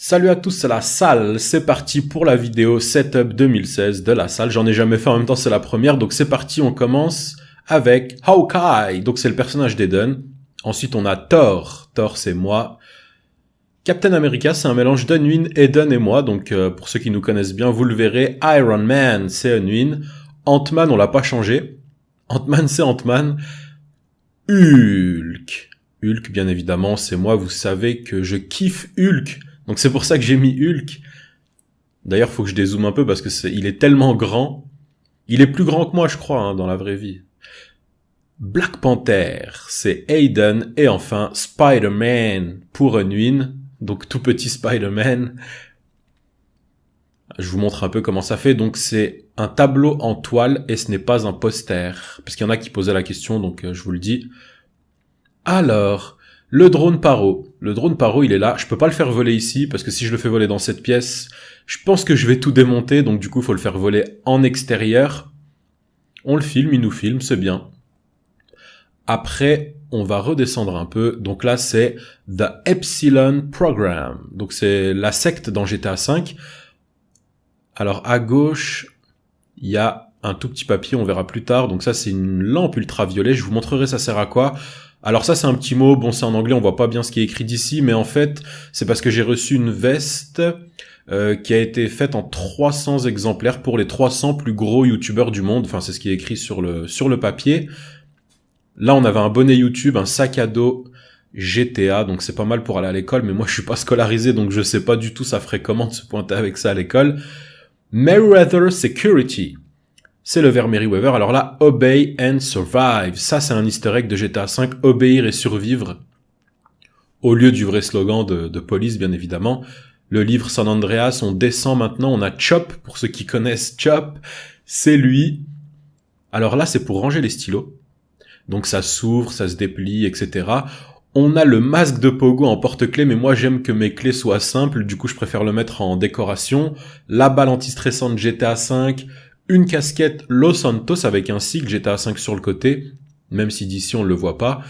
Salut à tous, c'est la salle, c'est parti pour la vidéo Setup 2016 de la salle. J'en ai jamais fait, en même temps c'est la première, donc c'est parti, on commence avec Hawkeye, donc c'est le personnage d'Eden. Ensuite on a Thor, Thor c'est moi. Captain America c'est un mélange d'Unwin, Eden et moi, donc pour ceux qui nous connaissent bien, vous le verrez. Iron Man c'est Unwin. Ant-Man on l'a pas changé. Ant-Man c'est Ant-Man. Hulk. Hulk bien évidemment c'est moi, vous savez que je kiffe Hulk. Donc c'est pour ça que j'ai mis Hulk. D'ailleurs, faut que je dézoome un peu parce que il est tellement grand. Il est plus grand que moi, je crois, hein, dans la vraie vie. Black Panther, c'est Aiden. Et enfin, Spider-Man pour Unwin. Donc tout petit Spider-Man. Je vous montre un peu comment ça fait. Donc c'est un tableau en toile et ce n'est pas un poster. Parce qu'il y en a qui posaient la question, donc je vous le dis. Alors... le drone paro. Le drone paro, il est là. Je peux pas le faire voler ici, parce que si je le fais voler dans cette pièce, je pense que je vais tout démonter, donc du coup, il faut le faire voler en extérieur. On le filme, il nous filme, c'est bien. Après, on va redescendre un peu. Donc là, c'est The Epsilon Program. Donc c'est la secte dans GTA V. Alors à gauche, il y a un tout petit papier, on verra plus tard. Donc ça, c'est une lampe ultraviolet. Je vous montrerai ça sert à quoi. Alors ça, c'est un petit mot. Bon, c'est en anglais, on voit pas bien ce qui est écrit d'ici. Mais en fait, c'est parce que j'ai reçu une veste qui a été faite en 300 exemplaires pour les 300 plus gros youtubeurs du monde. Enfin, c'est ce qui est écrit sur le papier. Là, on avait un bonnet YouTube, un sac à dos GTA. Donc c'est pas mal pour aller à l'école. Mais moi, je suis pas scolarisé, donc je sais pas du tout ça ferait comment de se pointer avec ça à l'école. Meriwether Security. C'est le vers Meriwether. Alors là, Obey and Survive. Ça, c'est un easter egg de GTA V. Obéir et survivre. Au lieu du vrai slogan de police, bien évidemment. Le livre San Andreas, on descend maintenant. On a Chop, pour ceux qui connaissent Chop. C'est lui. Alors là, c'est pour ranger les stylos. Donc ça s'ouvre, ça se déplie, etc. On a le masque de Pogo en porte-clés, mais moi j'aime que mes clés soient simples. Du coup, je préfère le mettre en décoration. La balle anti-stressante GTA V. Une casquette Los Santos avec un sigle GTA V sur le côté, même si d'ici on le voit pas.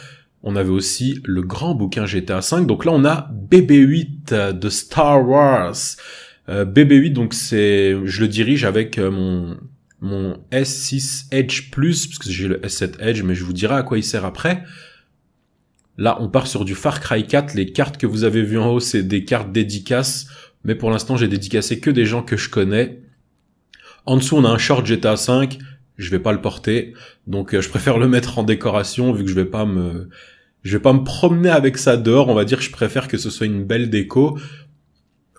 On avait aussi le grand bouquin GTA V. Donc là on a BB-8 de Star Wars. BB-8 donc je le dirige avec mon S6 Edge Plus, parce que j'ai le S7 Edge, mais je vous dirai à quoi il sert après. Là on part sur du Far Cry 4. Les cartes que vous avez vues en haut c'est des cartes dédicaces, mais pour l'instant j'ai dédicacé que des gens que je connais. En dessous, on a un short GTA V. Je vais pas le porter. Donc, je préfère le mettre en décoration vu que je vais pas me promener avec ça dehors. On va dire que je préfère que ce soit une belle déco.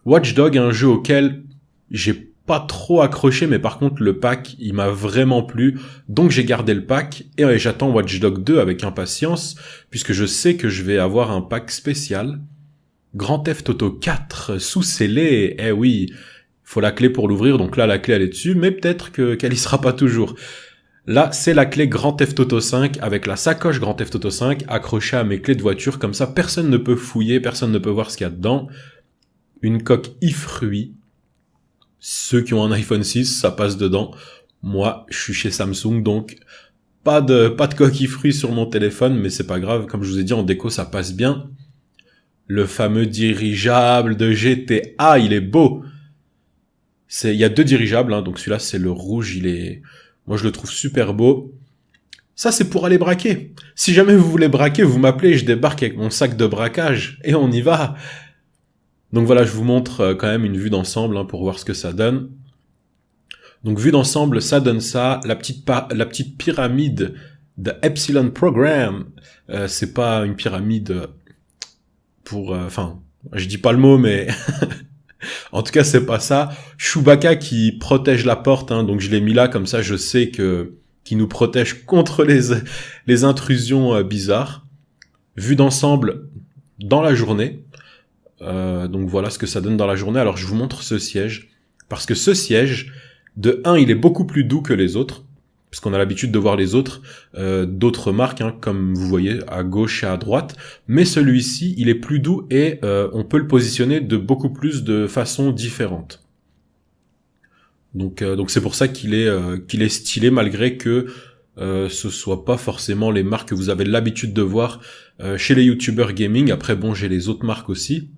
Watch Dogs, un jeu auquel j'ai pas trop accroché, mais par contre, le pack, il m'a vraiment plu. Donc, j'ai gardé le pack et j'attends Watch Dogs 2 avec impatience puisque je sais que je vais avoir un pack spécial. Grand Theft Auto 4 sous scellé. Eh oui. Faut la clé pour l'ouvrir, donc là la clé elle est dessus, mais peut-être qu'elle y sera pas toujours. Là c'est la clé Grand Theft Auto 5 avec la sacoche Grand Theft Auto 5 accrochée à mes clés de voiture, comme ça personne ne peut fouiller, personne ne peut voir ce qu'il y a dedans. Une coque i-fruit. Ceux qui ont un iPhone 6, ça passe dedans. Moi, je suis chez Samsung, donc pas de coque i-fruit sur mon téléphone, mais c'est pas grave, comme je vous ai dit en déco ça passe bien. Le fameux dirigeable de GTA, il est beau. Il y a deux dirigeables, hein, donc celui-là c'est le rouge, moi je le trouve super beau. Ça c'est pour aller braquer. Si jamais vous voulez braquer, vous m'appelez, je débarque avec mon sac de braquage et on y va. Donc voilà, je vous montre quand même une vue d'ensemble pour voir ce que ça donne. Donc vue d'ensemble, ça donne ça. La petite pyramide de Epsilon Program, c'est pas une pyramide pour... je dis pas le mot, mais... En tout cas, c'est pas ça. Chewbacca qui protège la porte, donc je l'ai mis là, comme ça je sais qu'il nous protège contre les intrusions bizarres. Vue d'ensemble dans la journée. Donc voilà ce que ça donne dans la journée. Alors je vous montre ce siège. Parce que ce siège, de 1, il est beaucoup plus doux que les autres. Parce qu'on a l'habitude de voir les autres, d'autres marques, comme vous voyez, à gauche et à droite. Mais celui-ci, il est plus doux et on peut le positionner de beaucoup plus de façons différentes. Donc c'est pour ça qu'il est stylé, malgré que ce soit pas forcément les marques que vous avez l'habitude de voir chez les youtubeurs gaming. Après, bon, j'ai les autres marques aussi.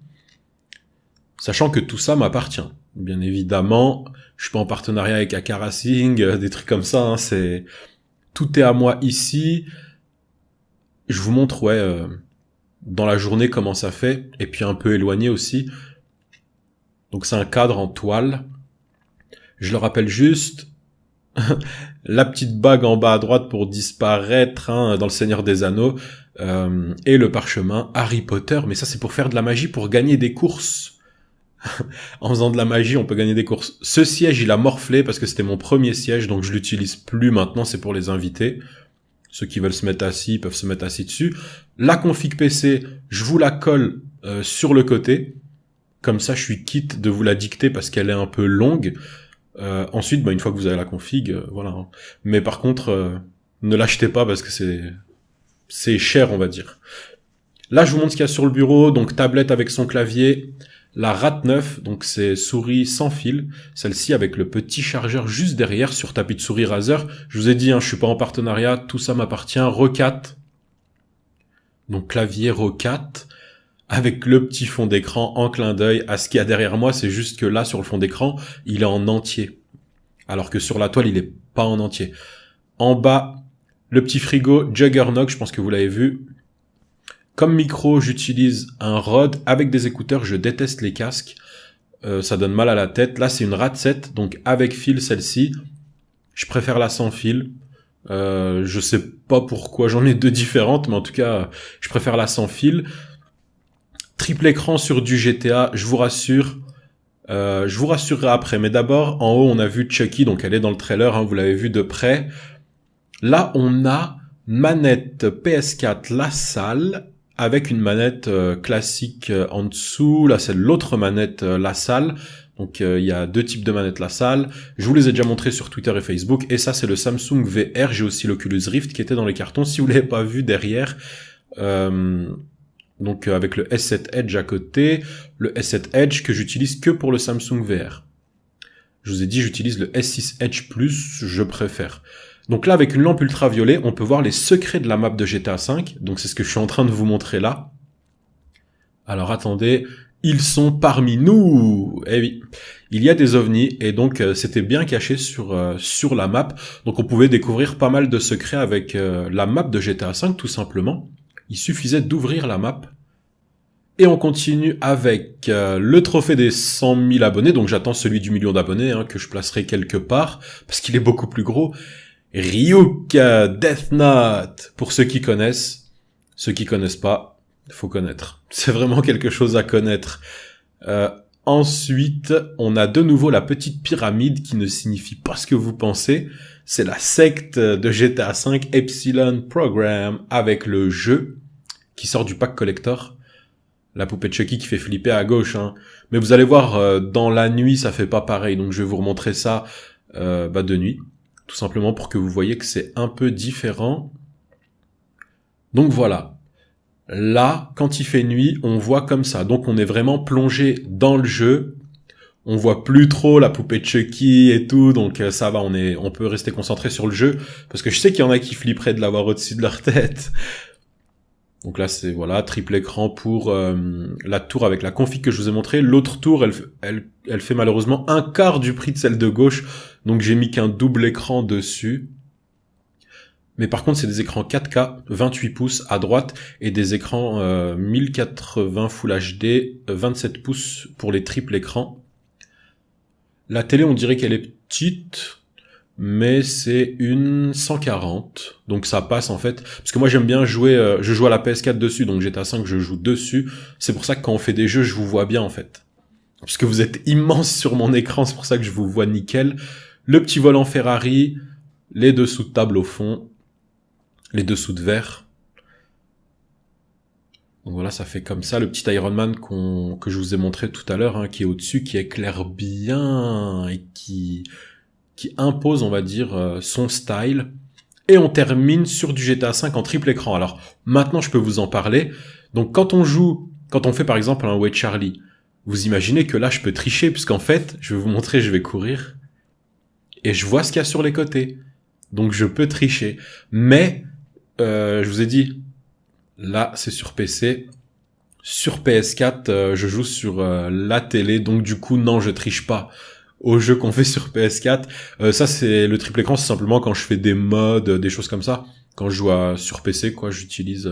Sachant que tout ça m'appartient. Bien évidemment, je suis pas en partenariat avec Aka Racing, des trucs comme ça, hein, tout est à moi ici. Je vous montre, dans la journée comment ça fait, et puis un peu éloigné aussi. Donc c'est un cadre en toile. Je le rappelle juste, la petite bague en bas à droite pour disparaître, hein, dans le Seigneur des Anneaux, et le parchemin Harry Potter, mais ça c'est pour faire de la magie, pour gagner des courses. En faisant de la magie, on peut gagner des courses. Ce siège, il a morflé parce que c'était mon premier siège, donc je l'utilise plus maintenant, c'est pour les invités. Ceux qui veulent se mettre assis peuvent se mettre assis dessus. La config PC, je vous la colle sur le côté. Comme ça, je suis quitte de vous la dicter parce qu'elle est un peu longue. Ensuite, une fois que vous avez la config, voilà. Mais par contre, ne l'achetez pas parce que c'est cher, on va dire. Là, je vous montre ce qu'il y a sur le bureau. Donc, tablette avec son clavier. La Rat9, donc c'est souris sans fil, celle-ci avec le petit chargeur juste derrière sur tapis de souris Razer. Je vous ai dit, je suis pas en partenariat, tout ça m'appartient. Rocat, donc clavier Rocat, avec le petit fond d'écran en clin d'œil à ce qu'il y a derrière moi. C'est juste que là, sur le fond d'écran, il est en entier, alors que sur la toile, il est pas en entier. En bas, le petit frigo Juggernog, je pense que vous l'avez vu. Comme micro, j'utilise un Rode avec des écouteurs. Je déteste les casques. Ça donne mal à la tête. Là, c'est une Rat 7, donc avec fil celle-ci. Je préfère la sans fil. Je sais pas pourquoi, j'en ai deux différentes, mais en tout cas, je préfère la sans fil. Triple écran sur du GTA, je vous rassure. Je vous rassurerai après. Mais d'abord, en haut, on a vu Chucky, donc elle est dans le trailer, hein, vous l'avez vu de près. Là, on a manette PS4 La Salle, avec une manette classique en dessous. Là, c'est l'autre manette La Salle. Donc, il y a deux types de manettes La Salle. Je vous les ai déjà montrés sur Twitter et Facebook. Et ça, c'est le Samsung VR. J'ai aussi l'Oculus Rift qui était dans les cartons. Si vous l'avez pas vu derrière, donc avec le S7 Edge à côté. Le S7 Edge que j'utilise que pour le Samsung VR. Je vous ai dit, j'utilise le S6 Edge Plus. Je préfère. Donc là, avec une lampe ultraviolet, on peut voir les secrets de la map de GTA V. Donc c'est ce que je suis en train de vous montrer là. Alors attendez, ils sont parmi nous. Eh oui, il y a des ovnis et donc c'était bien caché sur la map. Donc on pouvait découvrir pas mal de secrets avec la map de GTA V tout simplement. Il suffisait d'ouvrir la map. Et on continue avec le trophée des 100 000 abonnés. Donc j'attends celui du million d'abonnés que je placerai quelque part parce qu'il est beaucoup plus gros. Ryuk Death Note, pour ceux qui connaissent. Ceux qui connaissent pas, faut connaître. C'est vraiment quelque chose à connaître. Ensuite, on a de nouveau la petite pyramide qui ne signifie pas ce que vous pensez. C'est la secte de GTA V Epsilon Program avec le jeu qui sort du pack collector. La poupée de Chucky qui fait flipper à gauche. Mais vous allez voir, dans la nuit, ça fait pas pareil. Donc je vais vous remontrer ça de nuit. Tout simplement pour que vous voyez que c'est un peu différent. Donc voilà. Là, quand il fait nuit, on voit comme ça. Donc on est vraiment plongé dans le jeu. On voit plus trop la poupée de Chucky et tout. Donc ça va, on peut rester concentré sur le jeu. Parce que je sais qu'il y en a qui flipperaient de l'avoir au-dessus de leur tête. Donc là, c'est voilà, triple écran pour la tour avec la config que je vous ai montré. L'autre tour, elle fait malheureusement un quart du prix de celle de gauche. Donc j'ai mis qu'un double écran dessus. Mais par contre, c'est des écrans 4K, 28 pouces à droite, et des écrans 1080 Full HD, 27 pouces pour les triples écrans. La télé, on dirait qu'elle est petite, mais c'est une 140, donc ça passe en fait. Parce que moi j'aime bien jouer, je joue à la PS4 dessus, donc GTA 5 je joue dessus. C'est pour ça que quand on fait des jeux, je vous vois bien en fait. Parce que vous êtes immense sur mon écran, c'est pour ça que je vous vois nickel. Le petit volant Ferrari, les dessous de table au fond, les dessous de verre. Donc voilà, ça fait comme ça, le petit Iron Man que je vous ai montré tout à l'heure, qui est au-dessus, qui éclaire bien et qui impose, on va dire, son style. Et on termine sur du GTA V en triple écran. Alors, maintenant, je peux vous en parler. Donc, quand on fait par exemple un Way Charlie, vous imaginez que là, je peux tricher, puisqu'en fait, je vais vous montrer, je vais courir, et je vois ce qu'il y a sur les côtés. Donc, je peux tricher. Mais, je vous ai dit, là, c'est sur PC. sur PS4, je joue sur la télé, donc du coup non, je triche pas aux jeux qu'on fait sur PS4. Ça c'est le triple écran, c'est simplement quand je fais des mods, des choses comme ça. Quand je joue sur PC, quoi, j'utilise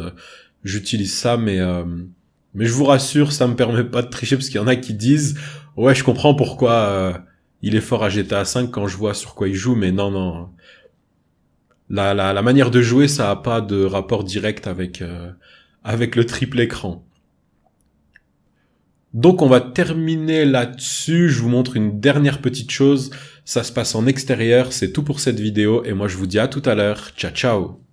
ça, mais je vous rassure, ça me permet pas de tricher parce qu'il y en a qui disent ouais, je comprends pourquoi il est fort à GTA 5 quand je vois sur quoi il joue, mais non, non. La manière de jouer, ça a pas de rapport direct avec le triple écran. Donc on va terminer là-dessus. Je vous montre une dernière petite chose. Ça se passe en extérieur. C'est tout pour cette vidéo et moi je vous dis à tout à l'heure. Ciao ciao.